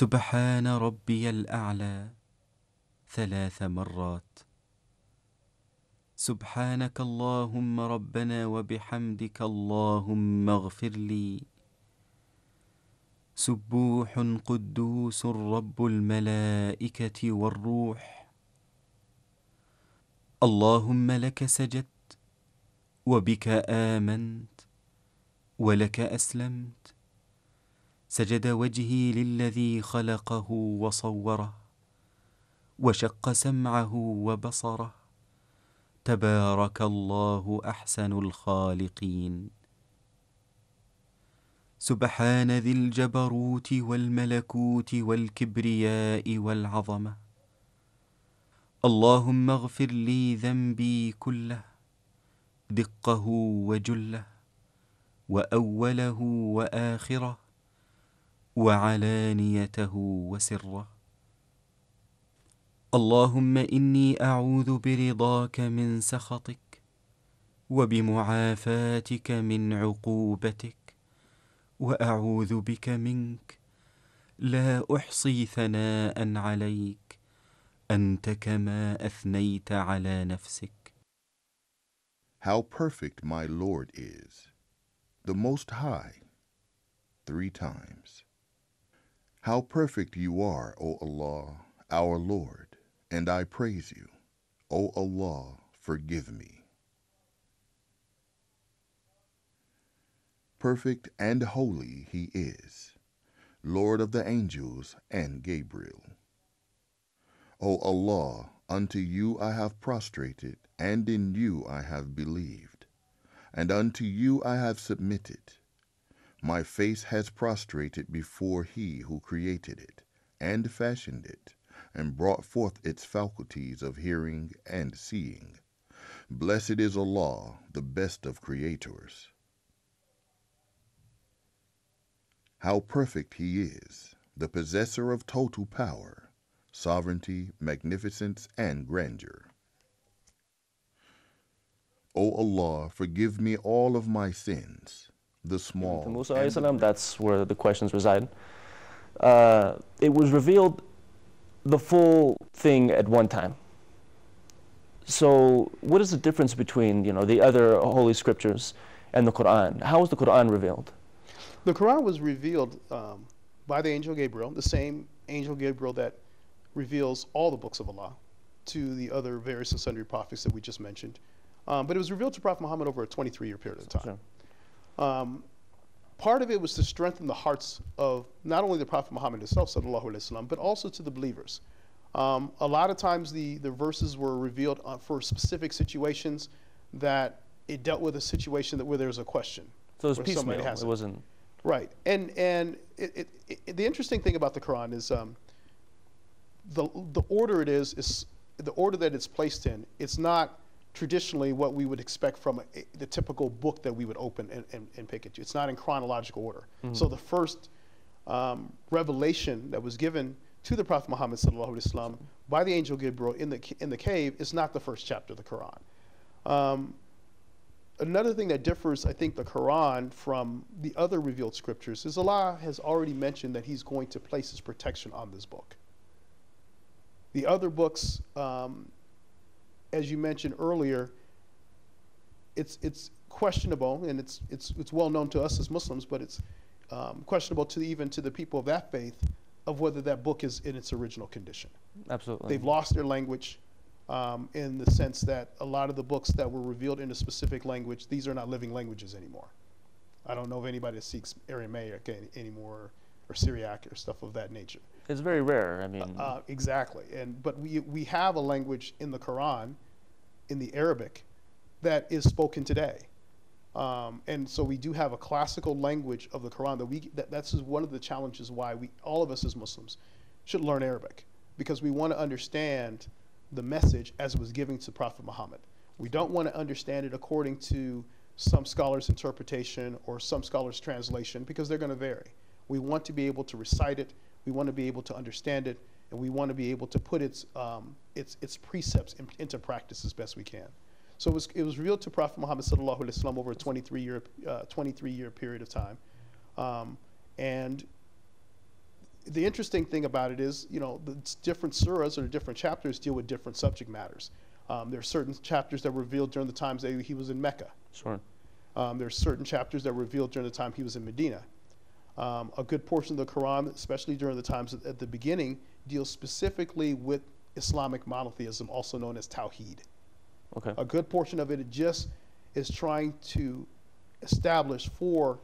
سبحان ربي الأعلى 3 مرات. سبحانك اللهم ربنا وبحمدك اللهم اغفر لي. سبوح قدوس رب الملائكة والروح. اللهم لك سجدت وبك آمنت ولك أسلمت. سجد وجهي للذي خلقه وصوره وشق سمعه وبصره. تبارك الله أحسن الخالقين. سبحان ذي الجبروت والملكوت والكبرياء والعظمة. اللهم اغفر لي ذنبي كله دقه وجله وأوله وآخره وعلانيته وسره. اللهم إني أعوذ برضاك من سخطك وبمعافاتك من عقوبتك وأعوذ بك منك لا أحصي ثناء عليك أنت كما أثنيت على نفسك. How perfect my Lord is, the Most High, 3 times. How perfect you are, O Allah, our Lord, and I praise you. O Allah, forgive me. Perfect and holy he is, Lord of the angels and Gabriel. O Allah, unto you I have prostrated, and in you I have believed, and unto you I have submitted. My face has prostrated before he who created it, and fashioned it, and brought forth its faculties of hearing and seeing. Blessed is Allah, the best of creators. How perfect he is, the possessor of total power, sovereignty, magnificence, and grandeur. O Allah, forgive me all of my sins, the small. To Musa alayhi salam, that's where the questions reside. It was revealed the full thing at one time. So what is the difference between, the other holy scriptures and the Quran? How was the Quran revealed? The Quran was revealed by the angel Gabriel, the same angel Gabriel that reveals all the books of Allah to the other various and sundry prophets that we just mentioned. But it was revealed to Prophet Muhammad over a 23-year period of time. Sure. Part of it was to strengthen the hearts of not only the Prophet Muhammad himself, sallallahu alaihi wasallam, but also to the believers. A lot of times the verses were revealed for specific situations that it dealt with a situation where there was a question. So it was piecemeal, it wasn't... Right, and the interesting thing about the Quran is the order the order that it's placed in. It's not traditionally what we would expect from the typical book that we would open and pick it to. It's not in chronological order. Mm-hmm. So the first revelation that was given to the Prophet Muhammad sallallahu alaihi wasallam by the angel Gabriel in the cave is not the first chapter of the Quran. Another thing that differs, I think, the Quran from the other revealed scriptures is Allah has already mentioned that he's going to place his protection on this book. The other books, as you mentioned earlier, it's questionable, and it's well known to us as Muslims, but it's questionable even to the people of that faith of whether that book is in its original condition. Absolutely. They've lost their language. In the sense that a lot of the books that were revealed in a specific language, these are not living languages anymore. I don't know of anybody that speaks Aramaic anymore or Syriac or stuff of that nature. It's very rare, I mean. Exactly, but we have a language in the Quran, in the Arabic, that is spoken today. And so we do have a classical language of the Quran that's one of the challenges why all of us as Muslims should learn Arabic, because we want to understand the message as it was given to Prophet Muhammad. We don't want to understand it according to some scholars' interpretation or some scholars' translation, because they're going to vary. We want to be able to recite it, we want to be able to understand it, and we want to be able to put its precepts into practice as best we can. So it was revealed to Prophet Muhammad sallallahu alaihi wasallam over a 23-year period of time, and the interesting thing about it is, you know, the different surahs or different chapters deal with different subject matters. There are certain chapters that were revealed during the times that he was in Mecca. Sure. There are certain chapters that were revealed during the time he was in Medina. A good portion of the Quran, especially during the times at the beginning, deals specifically with Islamic monotheism, also known as Tawheed. Okay. A good portion of it just is trying to establish for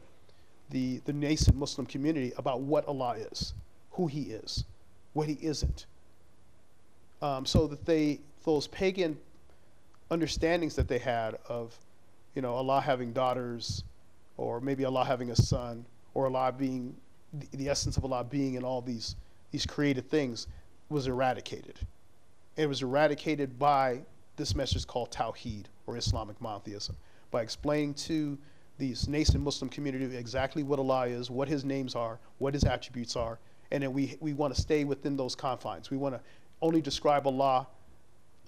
the nascent Muslim community about what Allah is, who He is, what He isn't. So that those pagan understandings that they had of, you know, Allah having daughters, or maybe Allah having a son, or Allah being, the essence of Allah being in all these created things, was eradicated. And it was eradicated by this message called Tawheed, or Islamic monotheism, by explaining to these nascent Muslim community exactly what Allah is, what His names are, what His attributes are, and then we want to stay within those confines. We want to only describe Allah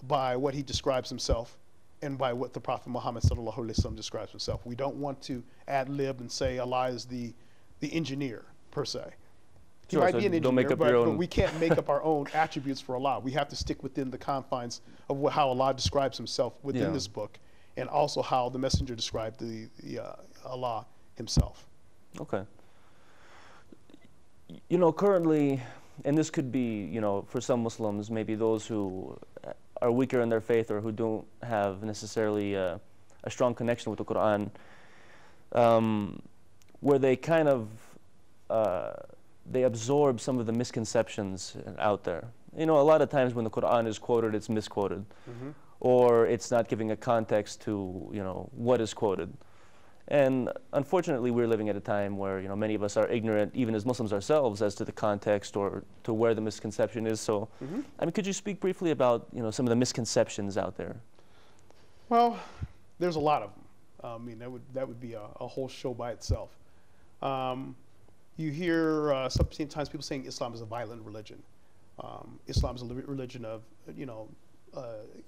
by what He describes Himself and by what the Prophet Muhammad sallallahu alaihi wasallam describes Himself. We don't want to ad-lib and say Allah is the engineer, per se. He Sure, might so be an don't make engineer, up your but own. we can't make up our own attributes for Allah. We have to stick within the confines of how Allah describes Himself within Yeah. this book, and also how the Messenger described the Allah Himself. Okay. You know, currently, and this could be, you know, for some Muslims, maybe those who are weaker in their faith or who don't have necessarily a strong connection with the Quran, where they kind of they absorb some of the misconceptions out there. You know, a lot of times when the Quran is quoted, it's misquoted, or it's not giving a context to, you know, what is quoted. And unfortunately, we're living at a time where, you know, many of us are ignorant, even as Muslims ourselves, as to the context or to where the misconception is. So, I mean, could you speak briefly about, you know, some of the misconceptions out there? Well, there's a lot of them. I mean, that would be a whole show by itself. You hear sometimes people saying Islam is a violent religion. Islam is a religion of, you know,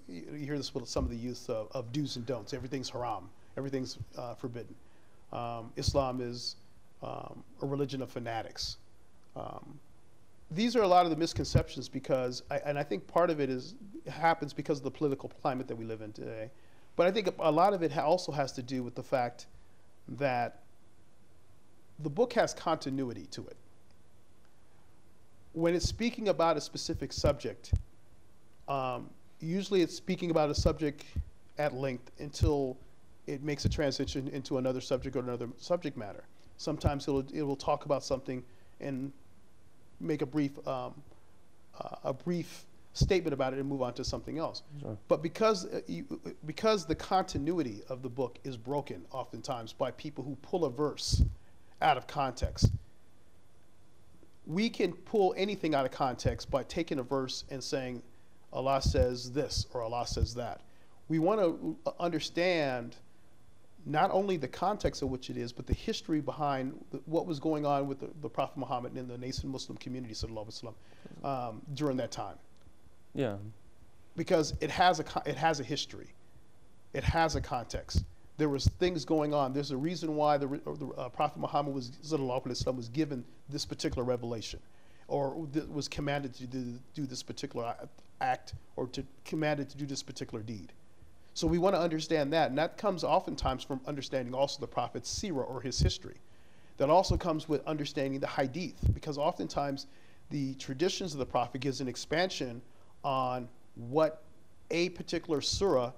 you hear this with some of the youth of do's and don'ts. Everything's haram. Everything's forbidden. Islam is a religion of fanatics. These are a lot of the misconceptions because, and I think part of it happens because of the political climate that we live in today. But I think a lot of it also has to do with the fact that the book has continuity to it. When it's speaking about a specific subject, usually it's speaking about a subject at length until it makes a transition into another subject or another subject matter. Sometimes it will talk about something and make a brief statement about it and move on to something else. Sure. But because the continuity of the book is broken oftentimes by people who pull a verse out of context, we can pull anything out of context by taking a verse and saying Allah says this or Allah says that. We want to understand not only the context of which it is, but the history behind what was going on with the Prophet Muhammad and the nascent Muslim community sallallahu alaihi wasallam during that time. Yeah. Because it has a history, it has a context. There was things going on. There's a reason why the Prophet Muhammad sallallahu alaihi wasallam was given this particular revelation, or was commanded to do this particular act, or commanded to do this particular deed. So we want to understand that, and that comes oftentimes from understanding also the Prophet's seerah, or his history. That also comes with understanding the Hadith, because oftentimes the traditions of the Prophet gives an expansion on what a particular surah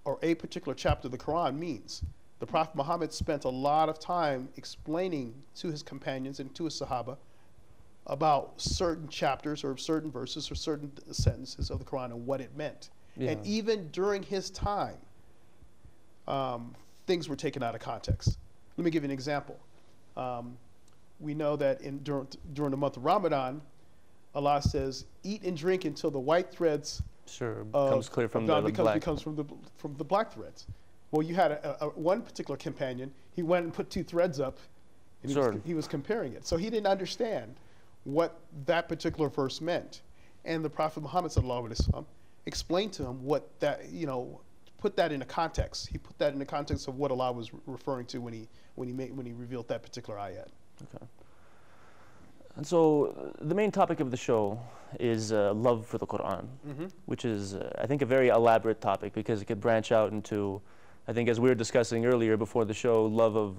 or a particular chapter of the Quran means. The Prophet Muhammad spent a lot of time explaining to his companions and to his Sahaba about certain chapters or certain verses or certain sentences of the Quran and what it meant. Yeah. And even during his time, things were taken out of context. Let me give you an example. We know that during the month of Ramadan, Allah says, "Eat and drink until the white threads Sure, becomes clear from the black. becomes from the black threads." Well, you had one particular companion. He went and put two threads up, and Sure. he was comparing it. So he didn't understand what that particular verse meant, and the Prophet Muhammad sallallahu alaihi wasallam explained to him what that, you know, put that in a context. He put that in the context of what Allah was referring to when he revealed that particular ayat. Okay. And so the main topic of the show is love for the Quran, which is, I think, a very elaborate topic because it could branch out into, I think, as we were discussing earlier before the show, love of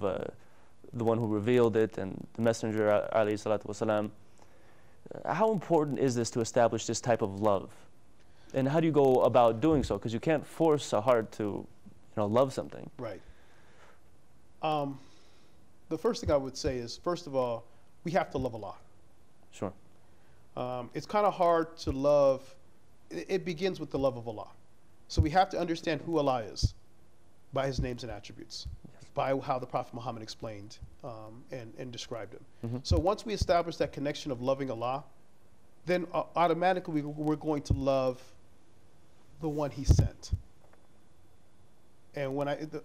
the one who revealed it and the Messenger, alayhi salatu wasalam. How important is this to establish this type of love? And how do you go about doing so? Because you can't force a heart to, love something. Right. The first thing I would say is, first of all, we have to love Allah. Sure. It's kind of hard to love. It begins with the love of Allah. So we have to understand who Allah is by His names and attributes, by how the Prophet Muhammad explained and described Him. So once we establish that connection of loving Allah, then automatically we're going to love the one He sent. And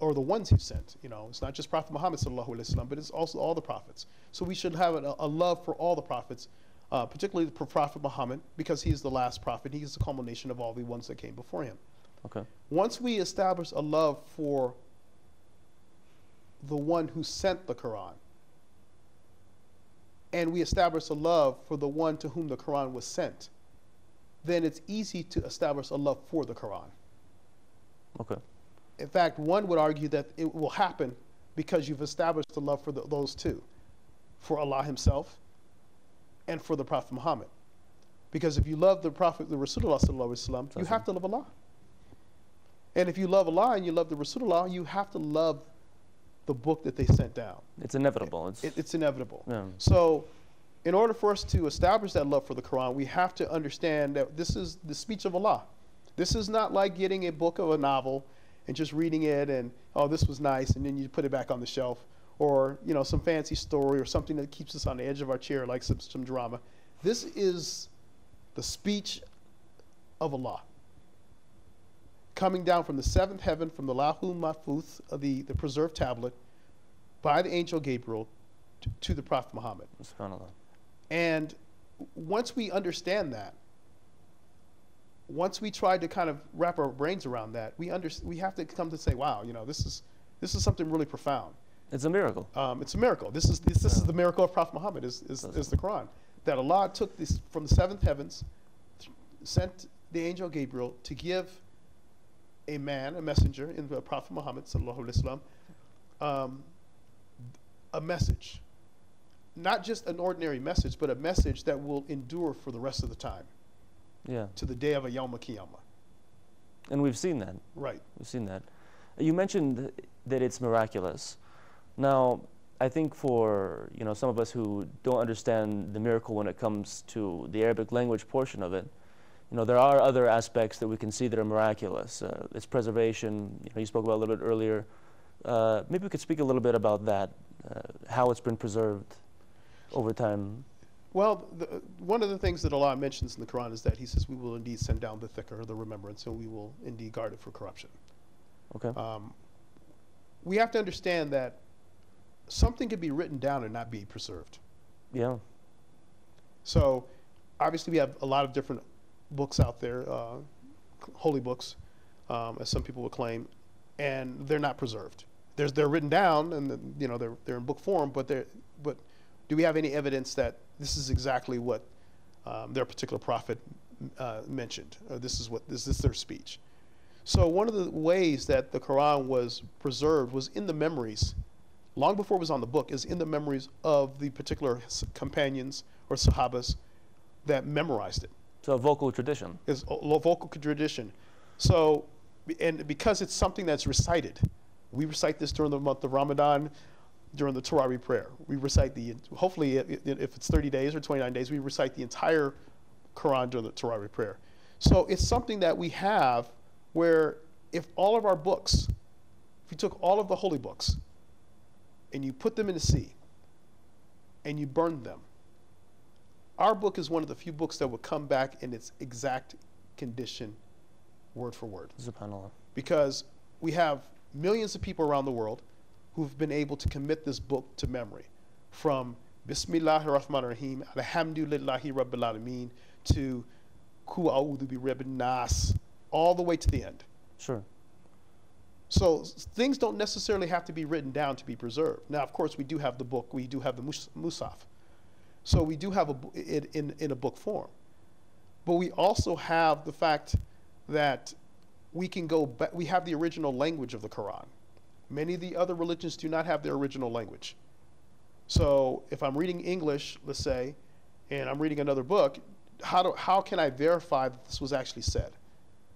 or the ones He sent, it's not just Prophet Muhammad sallallahu alaihi wasallam, but it's also all the prophets. So we should have a love for all the prophets, particularly the Prophet Muhammad, because he's the last prophet. He's the culmination of all the ones that came before him. Okay. Once we establish a love for the one who sent the Quran, and we establish a love for the one to whom the Quran was sent, then it's easy to establish a love for the Quran. Okay. In fact, one would argue that it will happen because you've established a love for those two, for Allah Himself and for the Prophet Muhammad. Because if you love the Prophet, the Rasulullah sallallahu alaihi wasallam, you have to love Allah. And if you love Allah and you love the Rasulullah, you have to love the book that they sent down. It's inevitable. It's inevitable. Yeah. So in order for us to establish that love for the Quran, we have to understand that this is the speech of Allah. This is not like getting a book of a novel and just reading it and, oh, this was nice, and then you put it back on the shelf, or some fancy story or something that keeps us on the edge of our chair like some drama. This is the speech of Allah, coming down from the seventh heaven, from the Lahul Mahfuz, the preserved tablet, by the angel Gabriel to the Prophet Muhammad. SubhanAllah. And once we understand that, once we try to kind of wrap our brains around that, we have to come to say, wow, this is something really profound. It's a miracle. It's a miracle. This is the miracle of Prophet Muhammad, is the Quran. That Allah took this from the seventh heavens, sent the angel Gabriel to give a man, a messenger, in the Prophet Muhammad sallallahu alaihi wasallam, a message. Not just an ordinary message, but a message that will endure for the rest of the time. Yeah. To the day of a Yawm al-Qiyamah. And we've seen that. Right. We've seen that. You mentioned that it's miraculous. Now, I think for some of us who don't understand the miracle when it comes to the Arabic language portion of it, there are other aspects that we can see that are miraculous. Its preservation, you spoke about a little bit earlier. Maybe we could speak a little bit about that, how it's been preserved over time. Well, one of the things that Allah mentions in the Quran is that He says, we will indeed send down the dhikr, the remembrance, and we will indeed guard it for corruption. Okay. We have to understand that something can be written down and not be preserved. Yeah. So, obviously we have a lot of different books out there, holy books, as some people would claim, and they're not preserved. They're written down, and they're in book form, but do we have any evidence that this is exactly what their particular prophet mentioned, or this is their speech? So one of the ways that the Quran was preserved was in the memories, long before it was on the book, is in the memories of the particular companions or sahabas that memorized it. So a vocal tradition. It's a vocal tradition. So, and because it's something that's recited, we recite this during the month of Ramadan, during the Tarawih prayer. We recite hopefully if it's 30 days or 29 days, we recite the entire Quran during the Tarawih prayer. So it's something that we have where if all of our books, if you took all of the holy books and you put them in the sea and you burned them, our book is one of the few books that will come back in its exact condition, word for word. SubhanAllah. Because we have millions of people around the world who've been able to commit this book to memory, from Bismillahir Rahmanir Rahim, Alhamdulillahi Rabbil Alameen, to Qul A'udhu bi Rabbin Nas, all the way to the end. Sure. So things don't necessarily have to be written down to be preserved. Now, of course, we do have the book, we do have the Musaf. So we do have it in a book form. But we also have the fact that we can go back, we have the original language of the Quran. Many of the other religions do not have their original language. So if I'm reading English, let's say, and I'm reading another book, how can I verify that this was actually said?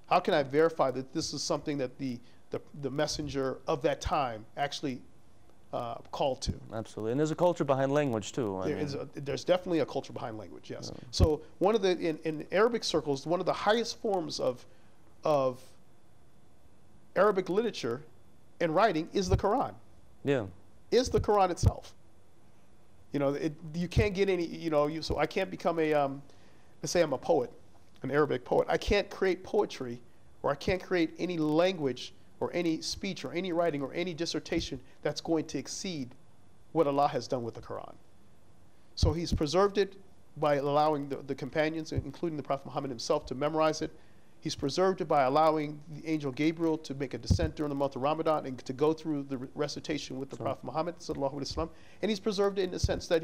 How can I verify that this is something that the messenger of that time actually called to? Absolutely, and there's a culture behind language too. There's definitely a culture behind language, yes. Yeah. So one of the, in Arabic circles, one of the highest forms of Arabic literature and writing is the Quran. Yeah. Is the Quran itself. You know, you can't get any, so I can't become a, let's say I'm a poet, an Arabic poet. I can't create poetry, or I can't create any language or any speech or any writing or any dissertation that's going to exceed what Allah has done with the Quran. So he's preserved it by allowing the companions, including the Prophet Muhammad himself, to memorize it. He's preserved it by allowing the angel Gabriel to make a descent during the month of Ramadan and to go through the recitation with the Prophet Muhammad sallallahu alaihi wasallam. And he's preserved it in the sense that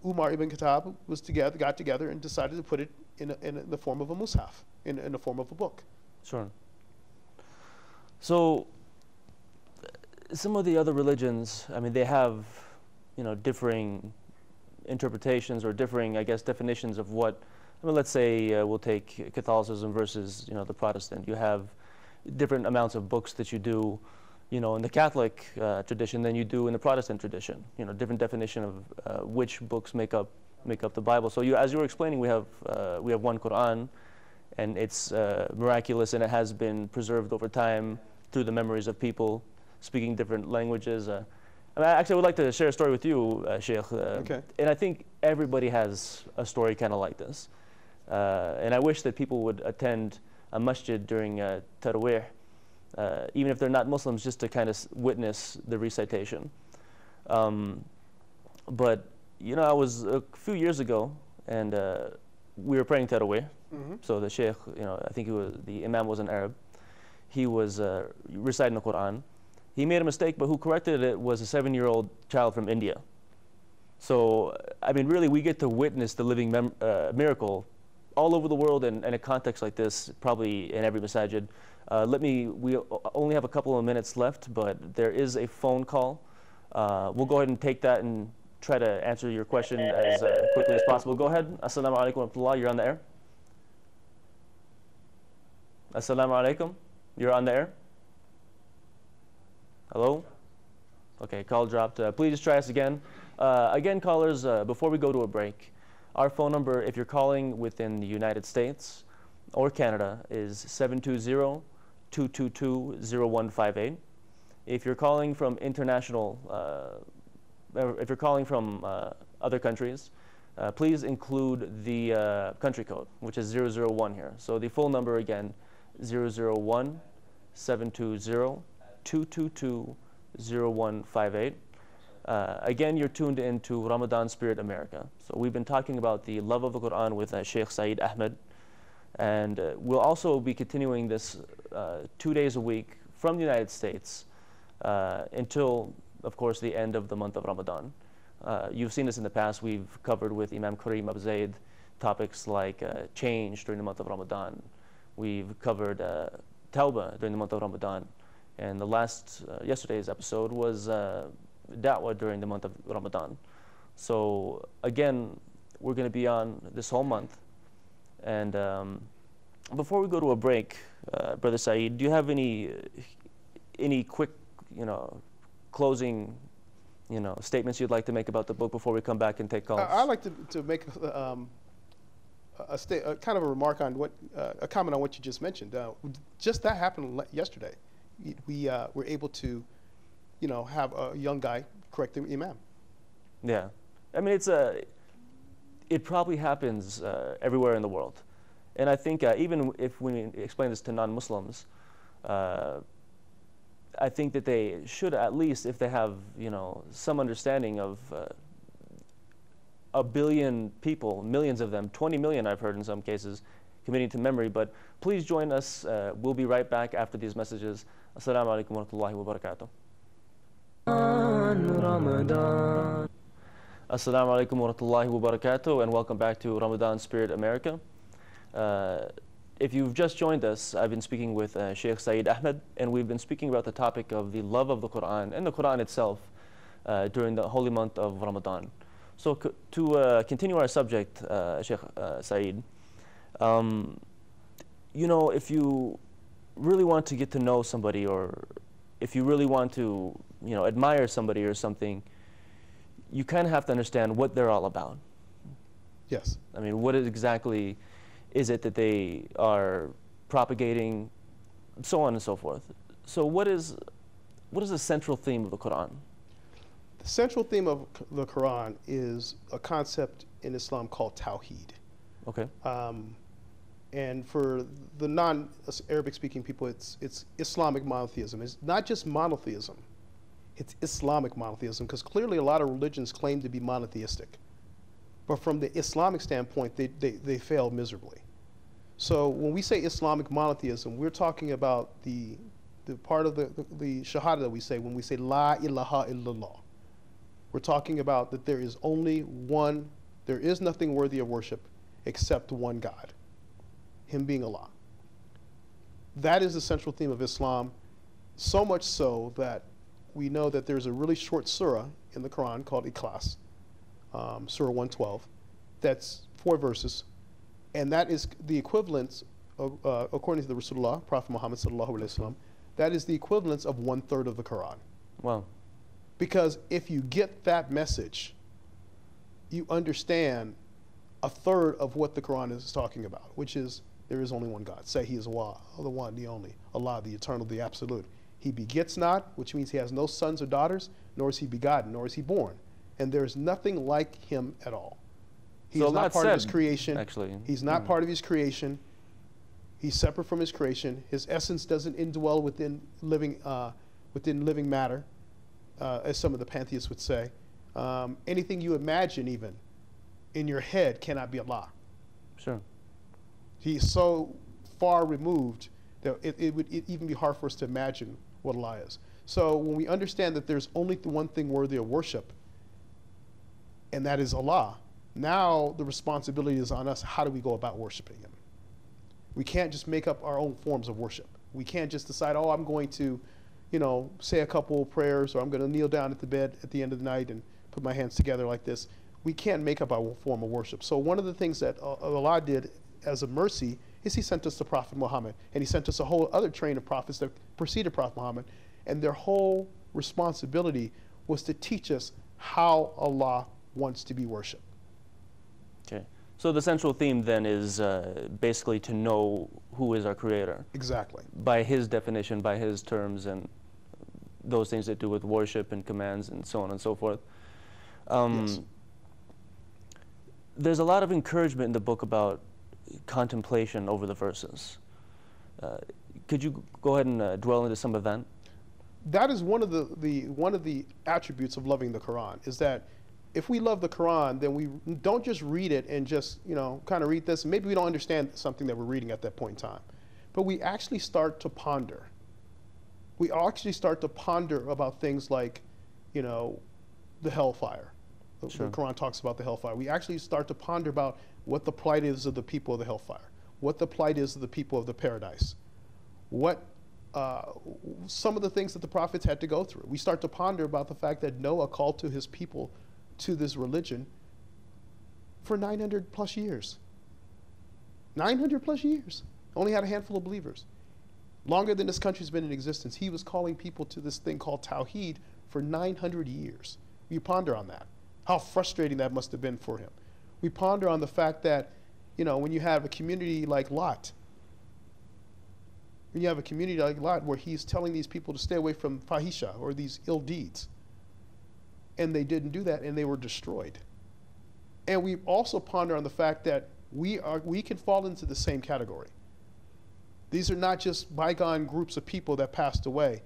Umar ibn Khattab got together and decided to put it in the form of a mushaf, in the form of a book. Sure. So some of the other religions, I mean, they have, differing interpretations or differing, I guess, definitions of what. I mean, let's say we'll take Catholicism versus, the Protestant. You have different amounts of books that you do, in the Catholic tradition than you do in the Protestant tradition. Different definition of which books make up the Bible. So as you were explaining, we have one Quran, and it's miraculous, and it has been preserved over time through the memories of people speaking different languages. Actually, I would like to share a story with you, Sheikh. Okay. And I think everybody has a story kind of like this. And I wish that people would attend a masjid during Taraweeh, even if they're not Muslims, just to kind of witness the recitation. But, I was a few years ago, and we were praying Taraweeh. Mm-hmm. So the Sheikh, I think the Imam was an Arab. He was reciting the Quran. He made a mistake, but who corrected it was a 7-year-old child from India. So, I mean, really, we get to witness the living miracle all over the world, and in a context like this, probably in every masajid. We only have a couple of minutes left, but there is a phone call. We'll go ahead and take that and try to answer your question as quickly as possible. Go ahead. Assalamu alaikum wa rahmatullah. You're on the air. Assalamu alaikum. You're on the air. Hello? Okay, call dropped. Please try us again. Again, callers, before we go to a break, our phone number, if you're calling within the United States or Canada, is 720-222-0158. If you're calling from international, if you're calling from other countries, please include the country code, which is 001 here. So the full number again, 001-720-222-0158. Again, you're tuned into Ramadan Spirit America. So we've been talking about the love of the Quran with Sheikh Saeed Ahmed. And we'll also be continuing this 2 days a week from the United States until, of course, the end of the month of Ramadan. You've seen this in the past. We've covered with Imam Kareem Abu Zaid topics like change during the month of Ramadan. We've covered Tawbah during the month of Ramadan. And the last, yesterday's episode was Da'wah during the month of Ramadan. So again, we're going to be on this whole month. And before we go to a break, Brother Saeed, do you have any quick, closing, statements you'd like to make about the book before we come back and take calls? I'd like to make a kind of a remark on a comment on what you just mentioned. Just that happened yesterday. We were able to, have a young guy correct the imam. Yeah, I mean, it probably happens everywhere in the world, and I think even if we explain this to non-Muslims, I think that they should, at least if they have some understanding of a billion people, millions of them, 20 million I've heard in some cases, committing to memory. But please join us. We'll be right back after these messages. Assalamu alaikum wa rahmatullahi wa barakatuh. Assalamu alaikum wa rahmatullahi wa barakatuh, and welcome back to Ramadan Spirit America. If you've just joined us, I've been speaking with Sheikh Saeed Ahmed, and we've been speaking about the topic of the love of the Quran and the Quran itself during the holy month of Ramadan. So to continue our subject, Sheikh Saeed, you know, if you really want to get to know somebody, or if you really want to, you know, admire somebody or something, you kind of have to understand what they're all about. Yes. I mean, what exactly is it that they are propagating, so on and so forth. So what is the central theme of the Quran? The central theme of the Quran is a concept in Islam called Tawheed. Okay. And for the non-Arabic speaking people, it's Islamic monotheism. It's not just monotheism, it's Islamic monotheism, because clearly a lot of religions claim to be monotheistic. But from the Islamic standpoint, they fail miserably. So when we say Islamic monotheism, we're talking about the part of the shahada that we say when we say La ilaha illallah. We're talking about that there is only one, there is nothing worthy of worship except one God, Him being Allah. That is the central theme of Islam, so much so that we know that there's a really short surah in the Quran called Ikhlas, Surah 112, that's 4 verses, and that is the equivalent, according to the Rasulullah, Prophet Muhammad sallallahu alaihi wasallam, that is the equivalence of 1/3 of the Quran. Wow. Because if you get that message, you understand 1/3 of what the Quran is talking about, which is there is only one God. Say He is Allah, the one, the only, Allah, the eternal, the absolute. He begets not, which means He has no sons or daughters, nor is He begotten, nor is He born. And there is nothing like Him at all. He is not part of His creation. Actually, He's not part of His creation. He's separate from His creation. His essence doesn't indwell within living matter, as some of the pantheists would say. Anything you imagine, even in your head, cannot be Allah. Sure. He's so far removed that it would even be hard for us to imagine what Allah is. So when we understand that there's only the one thing worthy of worship, and that is Allah, now the responsibility is on us. How do we go about worshiping Him? We can't just make up our own forms of worship. We can't just decide, oh, I'm going to, you know, say a couple of prayers, or I'm going to kneel down at the bed at the end of the night and put my hands together like this. We can't make up our own form of worship. So one of the things that Allah did as a mercy is He sent us the Prophet Muhammad, and He sent us a whole other train of prophets that preceded Prophet Muhammad, and their whole responsibility was to teach us how Allah wants to be worshipped. Okay. So the central theme then is basically to know who is our Creator. Exactly. By His definition, by His terms, and those things that do with worship and commands and so on and so forth. Yes. There's a lot of encouragement in the book about contemplation over the verses. Could you go ahead and dwell into some of that? That is one of the attributes of loving the Quran, is that if we love the Quran, then we don't just read it and just, you know, kind of read this. Maybe we don't understand something that we're reading at that point in time, but we actually start to ponder. We actually start to ponder about things like, you know, the hellfire. Sure. The Quran talks about the hellfire. We actually start to ponder about what the plight is of the people of the hellfire, what the plight is of the people of the paradise, what some of the things that the prophets had to go through. We start to ponder about the fact that Noah called to his people to this religion for 900 plus years. 900 plus years. Only had a handful of believers. Longer than this country's been in existence. He was calling people to this thing called Tawheed for 900 years. You ponder on that. How frustrating that must have been for him. We ponder on the fact that, you know, when you have a community like Lot, where he's telling these people to stay away from fahisha, or these ill deeds, and they didn't do that, and they were destroyed. And we also ponder on the fact that we can fall into the same category. These are not just bygone groups of people that passed away.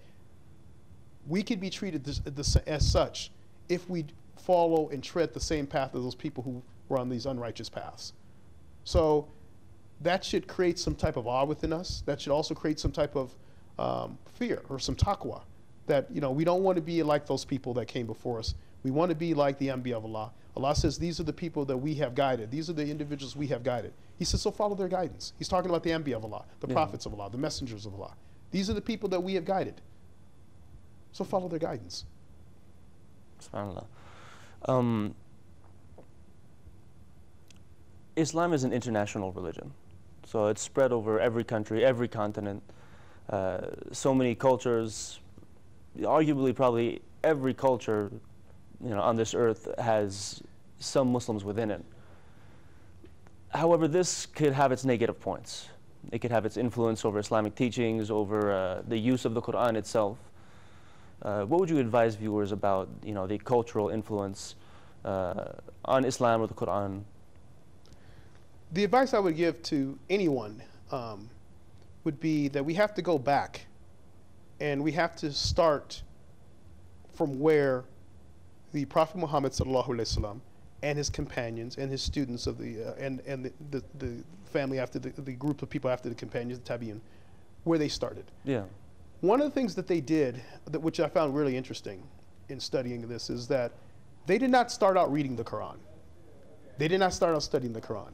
We could be treated as such if we follow and tread the same path as those people who were on these unrighteous paths. So that should create some type of awe within us. That should also create some type of fear, or some taqwa, that, you know, we don't want to be like those people that came before us. We want to be like the Anbiya of Allah. Allah says, these are the people that we have guided. These are the individuals we have guided. He says, so follow their guidance. He's talking about the Anbiya of Allah, the prophets of Allah, the messengers of Allah. These are the people that we have guided. So follow their guidance. SubhanAllah. Islam is an international religion. So it's spread over every country, every continent, so many cultures. Arguably, probably every culture on this earth has some Muslims within it. However, this could have its negative points. It could have its influence over Islamic teachings, over the use of the Quran itself. What would you advise viewers about the cultural influence on Islam or the Quran? The advice I would give to anyone would be that we have to go back and we have to start from where the Prophet Muhammad ﷺ and his companions and his students of the the family after the group of people after the companions, the Tabi'un, where they started. Yeah. One of the things that they did, which I found really interesting in studying this, is that they did not start out reading the Quran. They did not start out studying the Quran.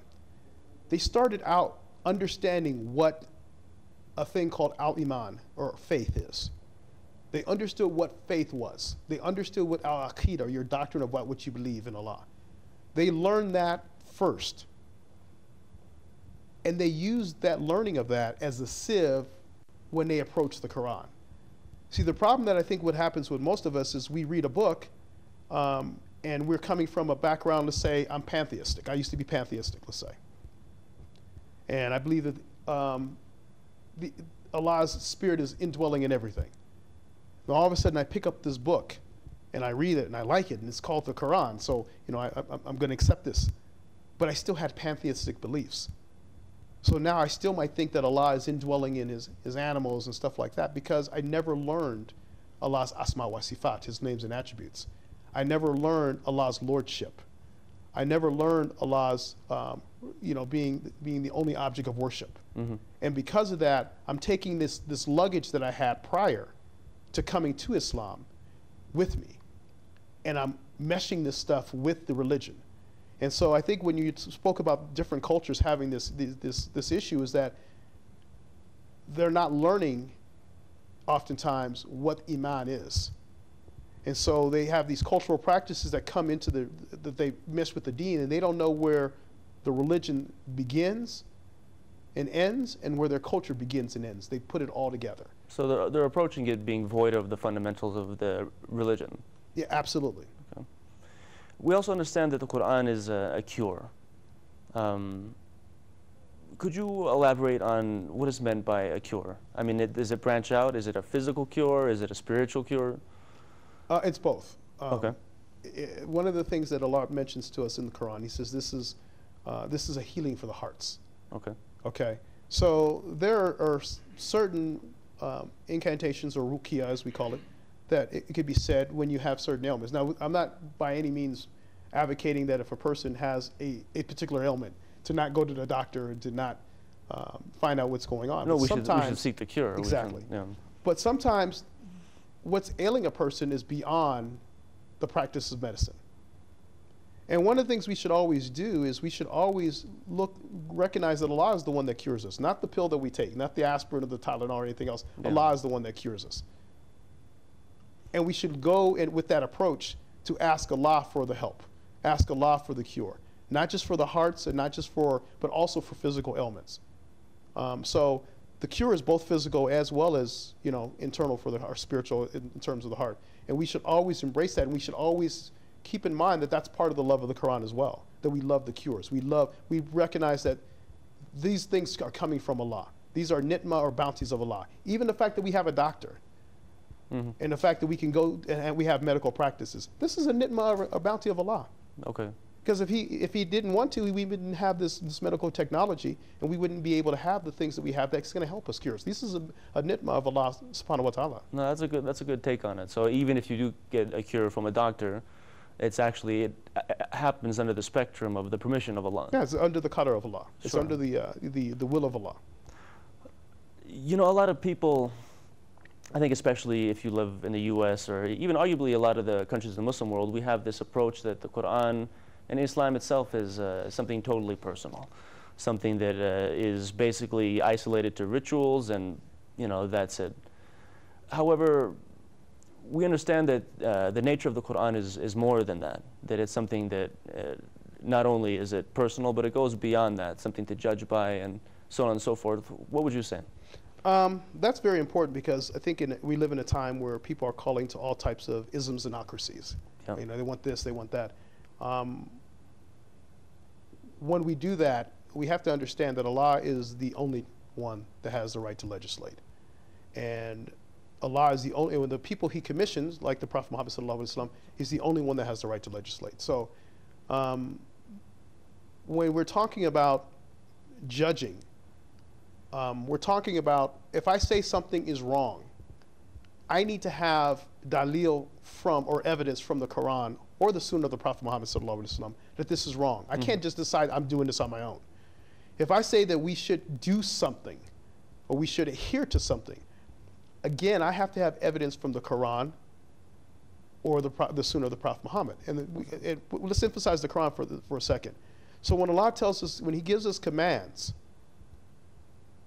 They started out understanding what a thing called al-Iman, or faith, is. They understood what faith was. They understood what al-Aqidah, your doctrine of what you believe in Allah. They learned that first. And they used that learning of that as a sieve when they approached the Quran. See, the problem that I think what happens with most of us is we read a book and we're coming from a background, let's say, I'm pantheistic. I used to be pantheistic, let's say. And I believe that Allah's spirit is indwelling in everything. Now all of a sudden I pick up this book and I read it and I like it and it's called the Quran, so I'm going to accept this. But I still had pantheistic beliefs. So now I still might think that Allah is indwelling in his animals and stuff like that because I never learned Allah's asma wa sifat, his names and attributes. I never learned Allah's lordship. I never learned Allah's being the only object of worship. Mm-hmm. And because of that, I'm taking this luggage that I had prior to coming to Islam with me. And I'm meshing this stuff with the religion. And so I think when you spoke about different cultures having this issue is that they're not learning oftentimes what Iman is. And so they have these cultural practices that come into that they mesh with the deen, and they don't know where the religion begins and ends and where their culture begins and ends. They put it all together. So they're approaching it being void of the fundamentals of the religion. Yeah, absolutely. Okay. We also understand that the Quran is a cure. Could you elaborate on what is meant by a cure? I mean, does it branch out? Is it a physical cure? Is it a spiritual cure? It's both. Okay. One of the things that Allah mentions to us in the Quran, He says this is a healing for the hearts. Okay. Okay. So there are certain incantations, or ruqya as we call it, that it could be said when you have certain ailments. Now, I'm not by any means advocating that if a person has a particular ailment, to not go to the doctor and to not find out what's going on. No, we should seek the cure. Exactly. Yeah. But sometimes what's ailing a person is beyond the practice of medicine. And one of the things we should always do is we should always recognize that Allah is the one that cures us, not the pill that we take, not the aspirin or the Tylenol or anything else. Yeah. Allah is the one that cures us. And we should go with that approach to ask Allah for the help, ask Allah for the cure, not just for the hearts and not just but also for physical ailments. So the cure is both physical as well as internal for our spiritual in terms of the heart. And we should always embrace that, and we should always keep in mind that that's part of the love of the Quran as well, that we love the cures. We recognize that these things are coming from Allah. These are ni'mah or bounties of Allah. Even the fact that we have a doctor, mm-hmm. and the fact that we can go and we have medical practices, this is a ni'mah or a bounty of Allah. Okay. Because if he didn't want to, we wouldn't have this medical technology, and we wouldn't be able to have the things that we have that's going to help us cure us. This is a ni'mah of Allah subhanahu wa ta'ala. No, that's a good take on it. So even if you do get a cure from a doctor, it happens under the spectrum of the permission of Allah. Yeah, it's under the qadr of Allah. It's Sure. under the will of Allah. A lot of people, I think especially if you live in the US or even arguably a lot of the countries in the Muslim world, we have this approach that the Quran And Islam itself is something totally personal, something that is basically isolated to rituals, and that's it. However, we understand that the nature of the Quran is more than that, that it's something that not only is it personal, but it goes beyond that, something to judge by, and so on and so forth. What would you say? That's very important, because I think we live in a time where people are calling to all types of isms and ocracies. Yep. They want this, they want that. When we do that, we have to understand that Allah is the only one that has the right to legislate. And Allah is the only, when the people He commissions, like the Prophet Muhammad sallallahu alaihi wasallam, He's the only one that has the right to legislate. So when we're talking about judging, we're talking about, if I say something is wrong, I need to have dalil from, or evidence from the Quran or the Sunnah of the Prophet Muhammad sallallahu alaihi wasallam that this is wrong. I can't just decide I'm doing this on my own. If I say that we should do something, or we should adhere to something, again, I have to have evidence from the Quran or the Sunnah of the Prophet Muhammad. And let's emphasize the Quran for a second. So when Allah tells us, when He gives us commands,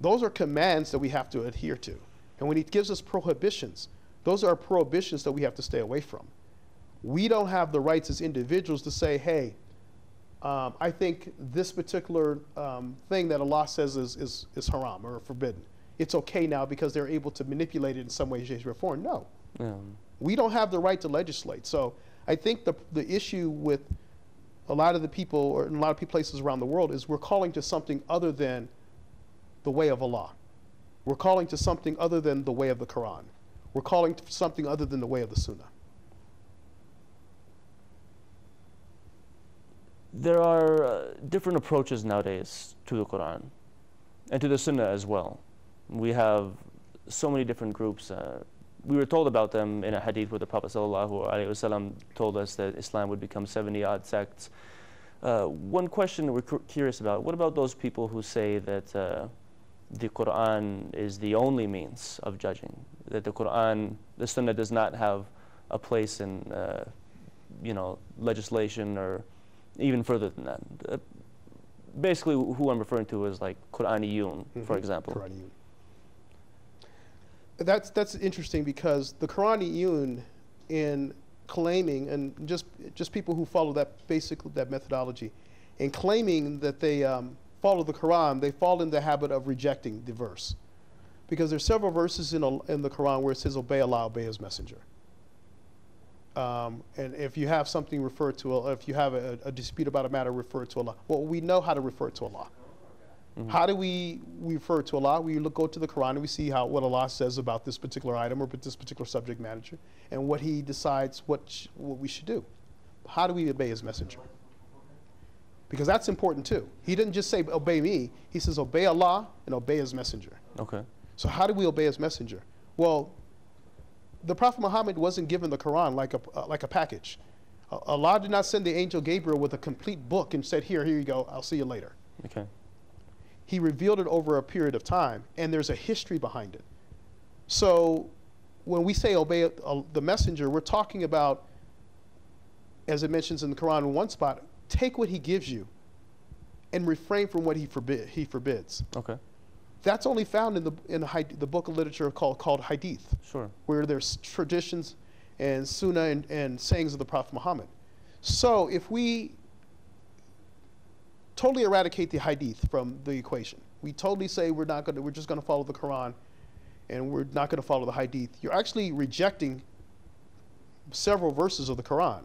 those are commands that we have to adhere to. And when He gives us prohibitions, those are prohibitions that we have to stay away from. We don't have the rights as individuals to say, hey, I think this particular thing that Allah says is haram or forbidden. It's okay now because they're able to manipulate it in some way, shape, or form. No. Yeah. We don't have the right to legislate. So I think the issue with a lot of the people, or in a lot of places around the world, is we're calling to something other than the way of Allah. We're calling to something other than the way of the Quran. We're calling to something other than the way of the Sunnah. There are different approaches nowadays to the Quran and to the Sunnah as well. We have so many different groups. We were told about them in a hadith where the Prophet ﷺ told us that Islam would become 70-odd sects. One question we're curious about, what about those people who say that the Quran is the only means of judging, that the Quran, the Sunnah does not have a place in legislation or even further than that? Basically, who I'm referring to is like Quraniyun, for example. Quraniyun. That's interesting, because the Quraniyun, in claiming, and just people who follow that methodology, in claiming that they follow the Quran, they fall in the habit of rejecting the verse, because there's several verses in the Quran where it says, "Obey Allah, obey His Messenger." And if you have something referred to, if you have a dispute about a matter, refer to Allah. Well, we know how to refer to Allah. How do we refer to Allah? We go to the Quran and we see what Allah says about this particular item or this particular subject matter, and what He decides what we should do. How do we obey His Messenger? Because that's important too. He didn't just say obey me. He says obey Allah and obey His Messenger. Okay. So how do we obey His Messenger? Well, the Prophet Muhammad wasn't given the Quran like a package. Allah did not send the angel Gabriel with a complete book and said, here you go, I'll see you later. Okay. He revealed it over a period of time, and there's a history behind it. So when we say obey the messenger, we're talking about, as it mentions in the Quran in one spot, take what He gives you and refrain from what He forbids. Okay. That's only found in the book of literature called Hadith. Sure. Where there's traditions and sunnah and sayings of the Prophet Muhammad. So if we totally eradicate the Hadith from the equation, we totally say we're just going to follow the Quran and we're not going to follow the Hadith, you're actually rejecting several verses of the Quran.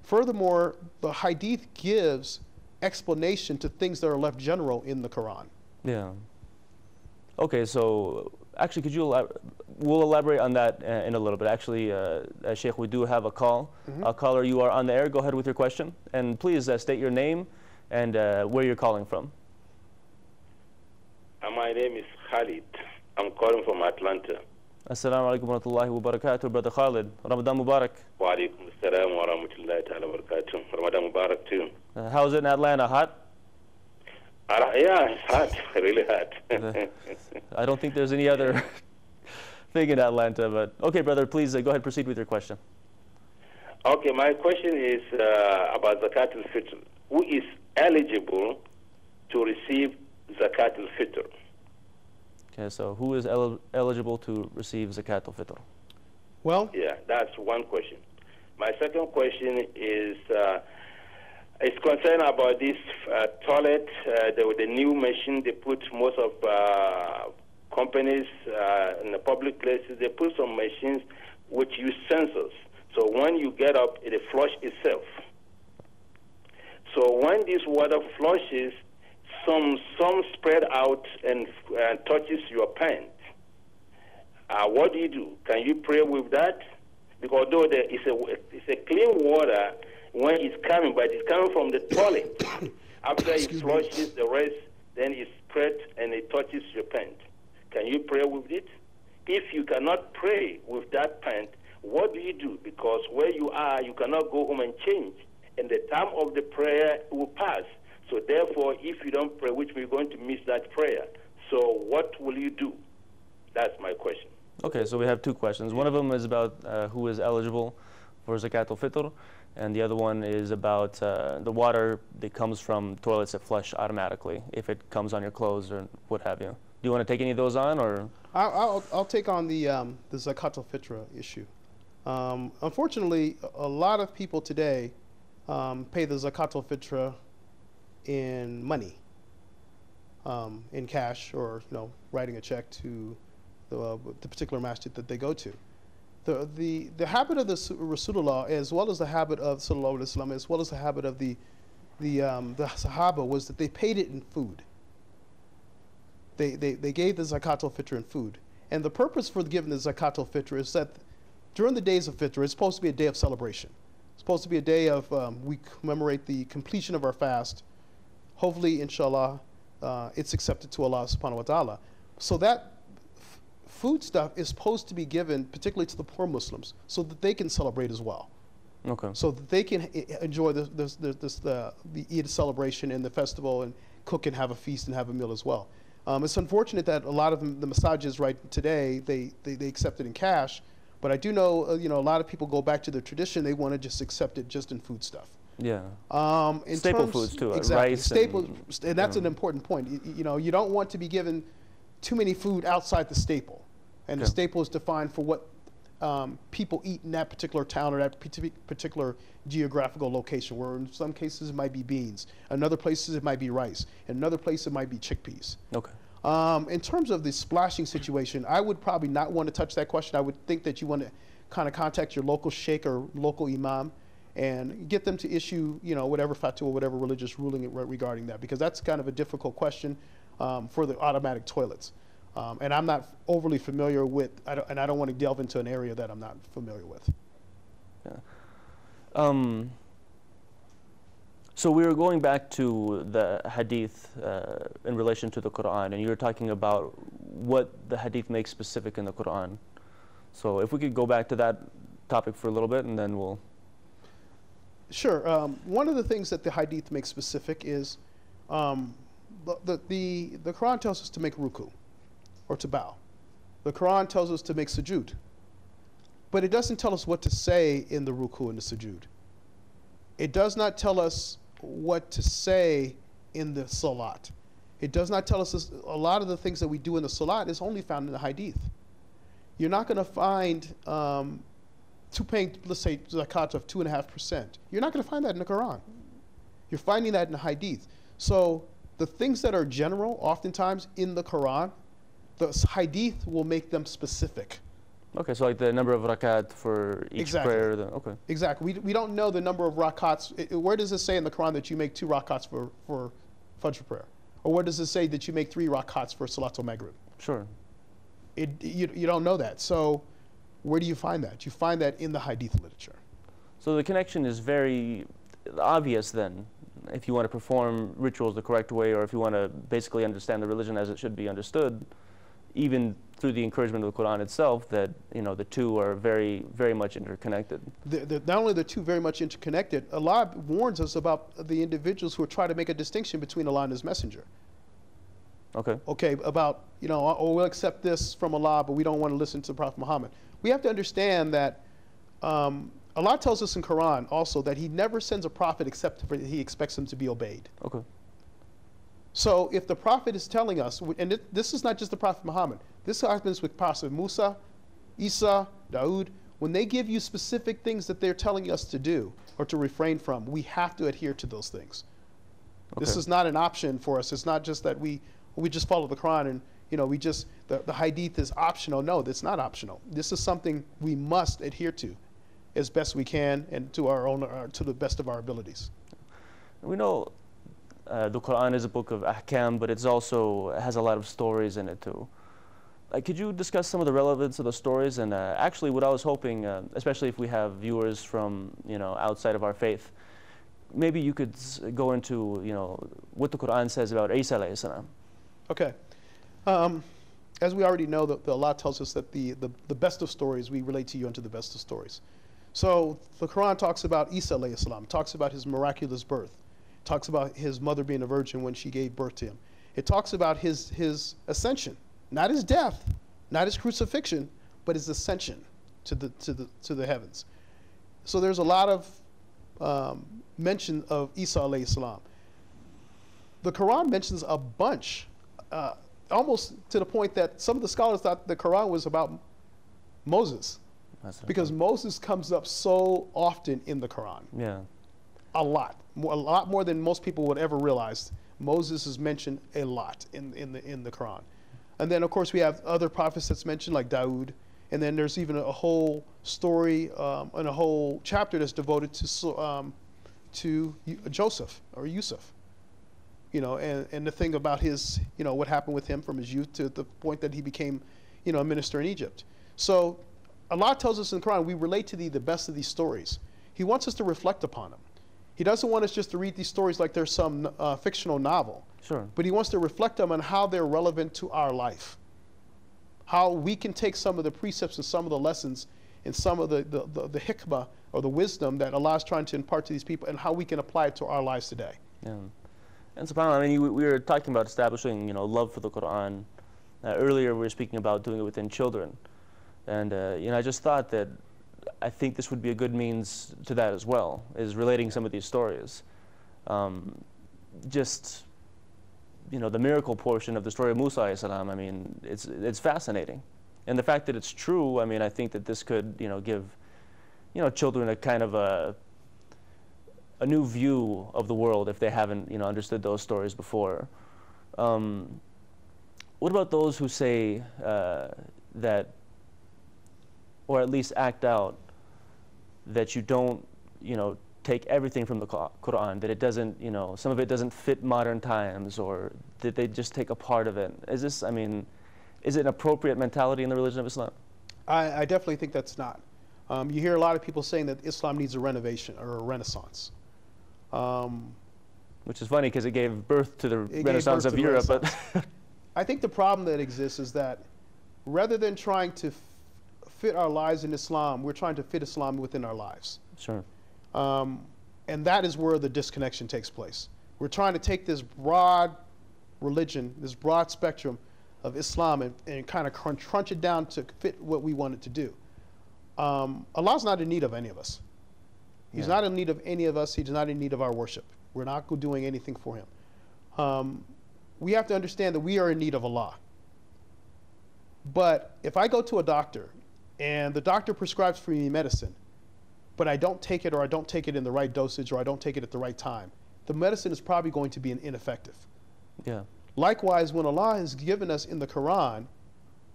Furthermore, the Hadith gives explanation to things that are left general in the Quran. Yeah. Okay, so actually, could you we'll elaborate on that in a little bit. Actually, Sheikh, we do have a call. Caller, you are on the air. Go ahead with your question. And please state your name and where you're calling from. My name is Khalid. I'm calling from Atlanta. Assalamu alaikum wa rahmatullahi wa barakatuh, Brother Khalid. Ramadan Mubarak. Wa alaikum assalam wa rahmatullahi ta'ala wa barakatuh. Ramadan Mubarak too. How's it in Atlanta? Hot? Yeah, it's hot. Really hot. I don't think there's any other thing in Atlanta, but okay, brother, please go ahead and proceed with your question. Okay, my question is about Zakat al-Fitr. Who is eligible to receive Zakat al-Fitr? Okay, so who is eligible to receive Zakat al-Fitr? Well, Yeah, that's one question. My second question is it's concerned about this toilet, the new machine they put most of companies in the public places. They put some machines which use sensors. So when you get up, it flush itself. So when this water flushes, some spread out and touches your pant. What do? Can you pray with that? Because although it's a clean water when it's coming, but it's coming from the toilet. After it flushes the rest, then it spreads and it touches your pant. Can you pray with it? If you cannot pray with that pant, what do? Because where you are, you cannot go home and change. And the time of the prayer will pass. So therefore, if you don't pray, which we're going to miss that prayer. So what will you do? That's my question. Okay, so we have two questions. One of them is about who is eligible for Zakat al-Fitr, and the other one is about the water that comes from toilets that flush automatically, if it comes on your clothes or what have you. Do you want to take any of those on, or? I'll take on the Zakat al-Fitr issue. Unfortunately, a lot of people today pay the Zakat al-Fitr in money, in cash, or writing a check to the particular masjid that they go to. The habit of the Rasulullah, as well as the habit of Sallallahu Alaihi Wasallam, as well as the habit of the Sahaba, was that they paid it in food. They gave the Zakat al-Fitr in food. And the purpose for giving the Zakat al-Fitr is that during the days of Fitr, it's supposed to be a day of celebration. It's supposed to be a day of, we commemorate the completion of our fast. Hopefully, inshallah, it's accepted to Allah subhanahu wa ta'ala. So that food stuff is supposed to be given particularly to the poor Muslims so that they can celebrate as well. Okay. So that they can enjoy the Eid celebration and the festival and cook and have a feast and have a meal as well. It's unfortunate that a lot of the masajids right today, they accept it in cash, but I do know, a lot of people go back to their tradition. They want to just accept it just in food stuff. Yeah. In Staple terms, foods too, exactly. rice. And that's an important point. You don't want to be given too many food outside the staple. And the staple is defined for what people eat in that particular town or that particular geographical location, where in some cases it might be beans, in other places it might be rice, in another place it might be chickpeas. Okay. In terms of the splashing situation, I would probably not want to touch that question. I would think that you want to kind of contact your local sheikh or local imam and get them to issue, whatever fatwa, whatever religious ruling regarding that, because that's kind of a difficult question for the automatic toilets. And I'm not overly familiar with, and I don't want to delve into an area that I'm not familiar with. Yeah. So we were going back to the Hadith in relation to the Quran, and you were talking about what the Hadith makes specific in the Quran. So if we could go back to that topic for a little bit, and then we'll... Sure. One of the things that the Hadith makes specific is the Quran tells us to make ruku, or to bow. The Quran tells us to make sujood. But it doesn't tell us what to say in the ruku and the sujood. It does not tell us what to say in the salat. It does not tell us this. A lot of the things that we do in the salat is only found in the hadith. You're not going to find paying, let's say, zakat of 2.5%. You're not going to find that in the Quran. You're finding that in the hadith. So the things that are general, oftentimes in the Quran, the hadith will make them specific. Okay, so like the number of rakat for each prayer. Okay. Exactly. We don't know the number of rakats. Where does it say in the Quran that you make 2 rakats for Fajr prayer? Or where does it say that you make 3 rakats for Salatul Maghrib? Sure. You don't know that. So where do you find that? You find that in the hadith literature. So the connection is very obvious then, if you want to perform rituals the correct way, or if you want to basically understand the religion as it should be understood, even through the encouragement of the Quran itself, that the two are very, very much interconnected. Not only the two very much interconnected, Allah warns us about the individuals who are trying to make a distinction between Allah and His Messenger. Okay. Okay, about we'll accept this from Allah, but we don't want to listen to Prophet Muhammad. We have to understand that Allah tells us in Quran also that He never sends a prophet except for He expects him to be obeyed. Okay. So if the prophet is telling us, and this is not just the Prophet Muhammad, this happens with Prophet Musa, Isa, Dawood, when they give you specific things that they're telling us to do or to refrain from, we have to adhere to those things. Okay. This is not an option for us. It's not just that we just follow the Quran and we just, the Hadith is optional. No, it's not optional. This is something we must adhere to as best we can and to the best of our abilities. We know the Quran is a book of ahkam, but it has a lot of stories in it too. Could you discuss some of the relevance of the stories? And actually, what I was hoping, especially if we have viewers from outside of our faith, maybe you could go into what the Quran says about Isa alayhi salam. Okay. As we already know, the Allah tells us that the best of stories, we relate to you unto the best of stories. So the Quran talks about Isa alayhi salam, talks about his miraculous birth, talks about his mother being a virgin when she gave birth to him. It talks about his ascension, not his death, not his crucifixion, but his ascension to the heavens. So there's a lot of mention of Isa alayhi salam. The Quran mentions a bunch, almost to the point that some of the scholars thought the Quran was about Moses, because Moses comes up so often in the Quran. Yeah, a lot more than most people would ever realize. Moses is mentioned a lot in the Quran. And then of course we have other prophets that's mentioned, like Dawood, and then there's even a whole story and a whole chapter that's devoted to Joseph or Yusuf. And the thing about his, what happened with him from his youth to the point that he became, a minister in Egypt. So Allah tells us in the Quran, we relate to the best of these stories. He wants us to reflect upon them. He doesn't want us just to read these stories like they're some fictional novel. Sure. But he wants to reflect them on how they're relevant to our life. How we can take some of the precepts and some of the lessons and some of the hikmah or the wisdom that Allah is trying to impart to these people, and how we can apply it to our lives today. Yeah. And subhanAllah, I mean, we were talking about establishing, love for the Quran. Earlier we were speaking about doing it within children. And, I just thought that I think this would be a good means to that as well, is relating some of these stories. The miracle portion of the story of Musa alayhi salam, I mean, it's fascinating. And the fact that it's true, I mean, I think that this could, give, children a kind of a new view of the world if they haven't, understood those stories before. What about those who say that, or at least act out, that you don't, take everything from the Quran, that it doesn't, some of it doesn't fit modern times, or that they just take a part of it? Is this, I mean, is it an appropriate mentality in the religion of Islam? I definitely think that's not. You hear a lot of people saying that Islam needs a renovation or a renaissance. Which is funny because it gave birth to the Renaissance of Europe. But I think the problem that exists is that rather than trying to fit our lives in Islam, we're trying to fit Islam within our lives. Sure. And that is where the disconnection takes place. We're trying to take this broad religion, this broad spectrum of Islam, and kind of crunch it down to fit what we want it to do. Allah's not in need of any of us. He's not in need of any of us. He's not in need of our worship. We're not doing anything for him. We have to understand that we are in need of Allah. But if I go to a doctor and the doctor prescribes for me medicine, but I don't take it, or I don't take it in the right dosage, or I don't take it at the right time, the medicine is probably going to be ineffective. Yeah. Likewise, when Allah has given us in the Quran,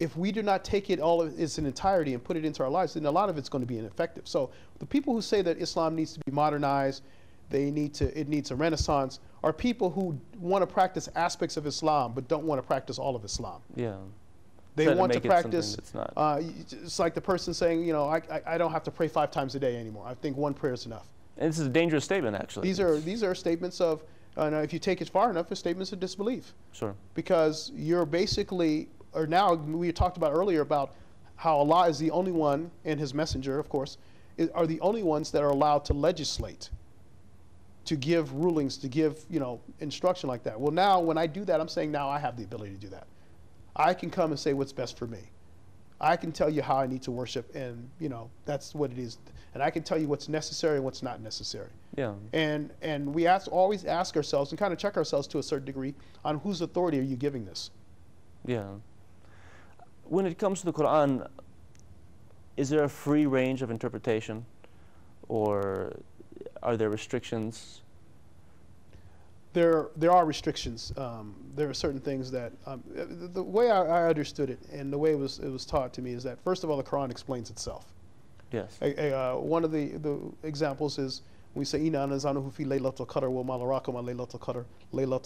if we do not take it all in its entirety and put it into our lives, then a lot of it's going to be ineffective. So the people who say that Islam needs to be modernized, it needs a renaissance, are people who want to practice aspects of Islam but don't want to practice all of Islam. Yeah. They want to practice. It's not. It's like the person saying, I don't have to pray 5 times a day anymore. I think one prayer is enough. And this is a dangerous statement, actually. These are statements of, if you take it far enough, statements of disbelief. Sure. Because you're basically, or now we talked about earlier about how Allah is the only one, and His messenger, of course, are the only ones that are allowed to legislate, to give rulings, to give instruction like that. Well, now when I do that, I'm saying now I have the ability to do that. I can come and say what's best for me. I can tell you how I need to worship, and you know, that's what it is. And I can tell you what's necessary and what's not necessary. Yeah. And we always ask ourselves and kind of check ourselves to a certain degree on whose authority are you giving this? Yeah. When it comes to the Quran, is there a free range of interpretation, or are there restrictions? There are restrictions. There are certain things that the way I understood it and the way it was taught to me is that, first of all, the Quran explains itself. Yes. One of the examples is we say Inna anzalnahu fi laylatul qadr wa ma adraka ma laylatul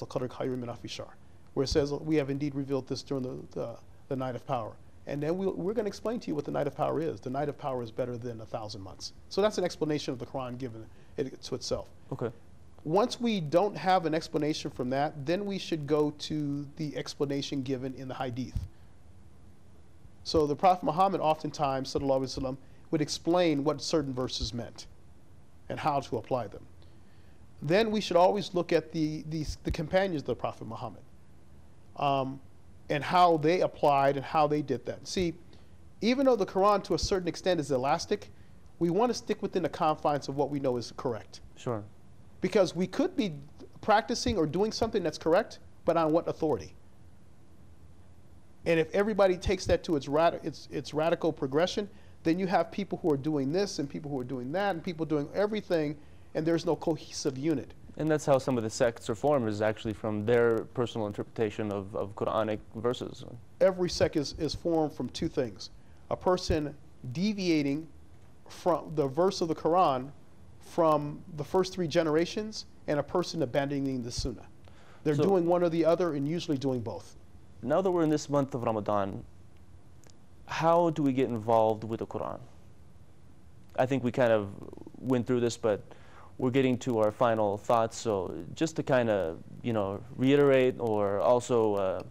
qadr khayrun min alfi shahr, where it says we have indeed revealed this during the night of power. And then we're going to explain to you what the night of power is. The night of power is better than 1,000 months. So that's an explanation of the Quran given it to itself. Okay. Once we don't have an explanation from that, then we should go to the explanation given in the Hadith. So the Prophet Muhammad oftentimes, sallallahu alaihi wasallam, would explain what certain verses meant and how to apply them. Then we should always look at the companions of the Prophet Muhammad and how they applied and how they did that. See, even though the Quran to a certain extent is elastic, we want to stick within the confines of what we know is correct. Sure. Because we could be practicing or doing something that's correct, but on what authority? And if everybody takes that to its radical progression, then you have people who are doing this and people who are doing that and people doing everything, and there's no cohesive unit. And that's how some of the sects are formed, is actually from their personal interpretation of Quranic verses. Every sect is formed from two things. A person deviating from the verse of the Quran from the first 3 generations, and a person abandoning the Sunnah. They're doing one or the other, and usually doing both. Now that we're in this month of Ramadan, how do we get involved with the Quran? I think we kind of went through this, but we're getting to our final thoughts. So just to kind of, you know, reiterate, or also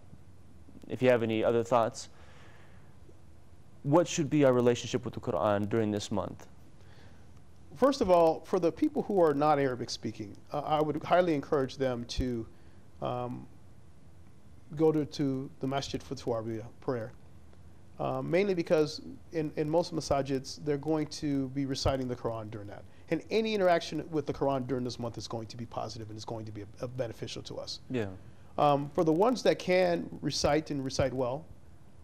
if you have any other thoughts, what should be our relationship with the Quran during this month? First of all, for the people who are not Arabic speaking, I would highly encourage them to go to the Masjid for Arabiya prayer. Mainly because in most masajids, they're going to be reciting the Quran during that. And any interaction with the Quran during this month is going to be positive and is going to be beneficial to us. Yeah. For the ones that can recite and recite well,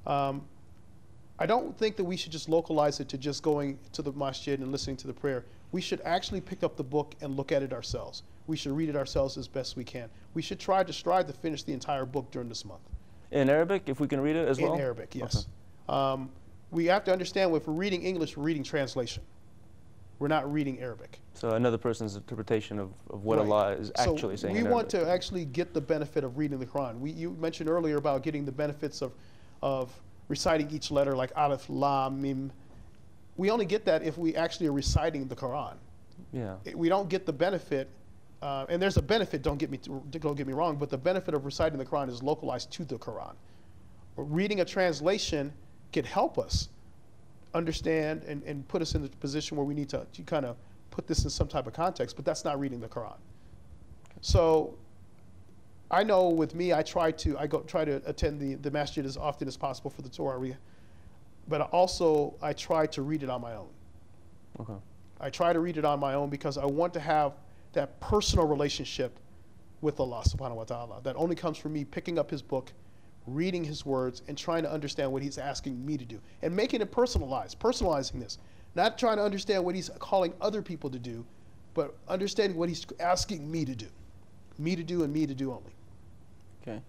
I don't think that we should just localize it to just going to the masjid and listening to the prayer. We should actually pick up the book and look at it ourselves. We should read it ourselves as best we can. We should strive to finish the entire book during this month. In Arabic, if we can read it as well? In Arabic, yes. Okay. We have to understand, if we're reading English, we're reading translation. We're not reading Arabic. So another person's interpretation of what Right. Allah is actually saying in We want Arabic. to actually get the benefit of reading the Quran. You mentioned earlier about getting the benefits of reciting each letter, like Alif, Lam, Mim. We only get that if we actually are reciting the Quran. Yeah. We don't get the benefit, and there's a benefit, don't get me wrong, but the benefit of reciting the Quran is localized to the Quran. Reading a translation could help us understand and put us in the position where we need to kind of put this in some type of context, but that's not reading the Quran. So I know with me, I try to attend the masjid as often as possible for the Torah, but also I try to read it on my own. Okay. I try to read it on my own because I want to have that personal relationship with Allah subhanahu wa ta'ala that only comes from me picking up his book, reading his words, and trying to understand what he's asking me to do, and making it personalizing this. Not trying to understand what he's calling other people to do, but understanding what he's asking me to do. Me to do and me to do only. Okay.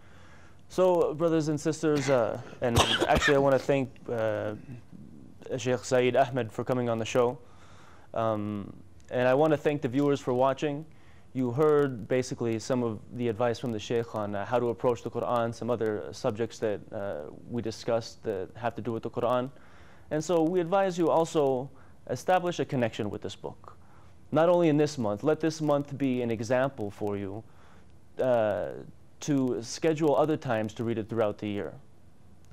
So, brothers and sisters, and actually I want to thank Sheikh Saeed Ahmed for coming on the show. And I want to thank the viewers for watching. You heard basically some of the advice from the Sheikh on how to approach the Quran, some other subjects that we discussed that have to do with the Quran. And so we advise you also establish a connection with this book. Not only in this month, let this month be an example for you to schedule other times to read it throughout the year.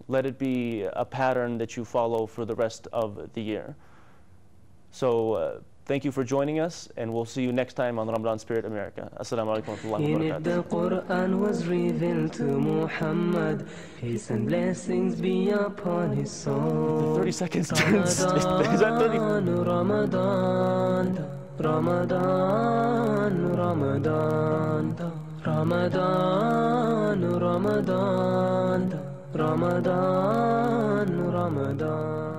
Let it be a pattern that you follow for the rest of the year. So Thank you for joining us, and we'll see you next time on Ramadan Spirit America. Assalamu alaikum wa rahmatullahi wa barakatuh. The Quran was revealed to Muhammad. Peace and blessings be upon his soul. 30 seconds. Is that 30? Ramadan, Ramadan, Ramadan, Ramadan, Ramadan, Ramadan, Ramadan.